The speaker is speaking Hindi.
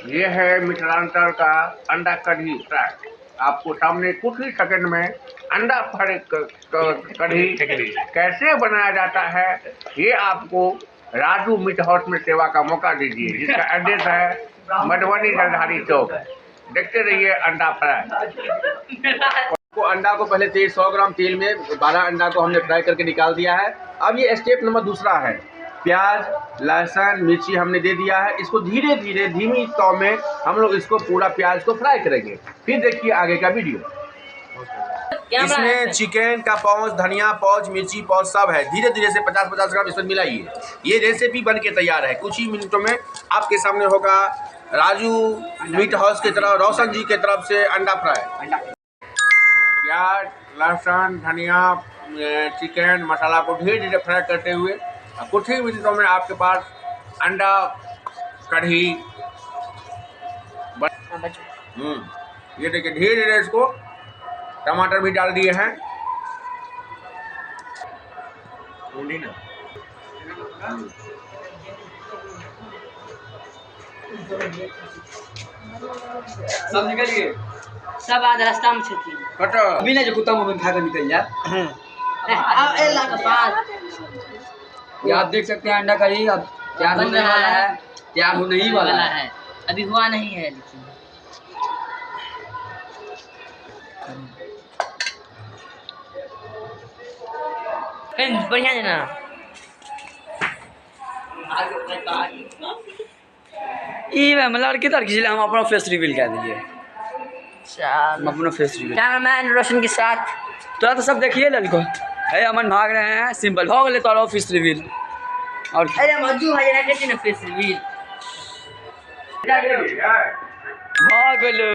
ये है मिथिलांचल का अंडा कढ़ी फ्राई। आपको सामने कुछ ही सेकंड में अंडा फ्राई कढ़ी कैसे बनाया जाता है, ये आपको राजू मीट हाउस में सेवा का मौका दीजिए, जिसका एड्रेस है मधुबनी जलधारी चौक। देखते रहिए अंडा फ्राई। को अंडा को पहले 100 ग्राम तेल में 12 अंडा को हमने फ्राई करके निकाल दिया है। अब ये स्टेप नंबर दूसरा है। प्याज, लहसुन, मिर्ची हमने दे दिया है। इसको धीरे धीरे धीमी तव में हम लोग इसको पूरा प्याज को फ्राई करेंगे। फिर देखिए आगे का वीडियो। इसमें चिकन का पाउच, धनिया पाउच, मिर्ची पाउच सब है। धीरे धीरे से 50-50 ग्राम इसमें मिलाइए। ये रेसिपी बन के तैयार है। कुछ ही मिनटों में आपके सामने होगा राजू मीट हाउस की तरफ, रोशन जी की तरफ से अंडा फ्राई। प्याज, लहसुन, धनिया, चिकन मसाला को धीरे धीरे फ्राई करते हुए कुछ ही मिनटों में आपके पास अंडा कढ़ी ये देखिए। धीरे धीरे इसको टमाटर भी डाल दिए हैं। सब निकल गए, सब आज रास्ता में छथि कटो अभी ना जो कुत्ता मुंह में खा कर निकल जा। अब ए ला के पास ये आप देख सकते हैं अंडा कढ़ी अब तैयार बन होने रहा वाला है। है। तैयार होने ही वाला है। अभी हुआ नहीं है, लेकिन बढ़िया है ना। ये मतलब लड़की तड़की हम अपना फेस रिवील कर दिए। हम चल अपना फेस रिवील कैमरामैन रोशन के साथ तो सब देखिए लड़को है। अमन भाग रहे हैं। सिंपल हो गए तो फेस रिवील। और अरे मज्जू भाई ना कहते ना फेस रिवील भाग गए।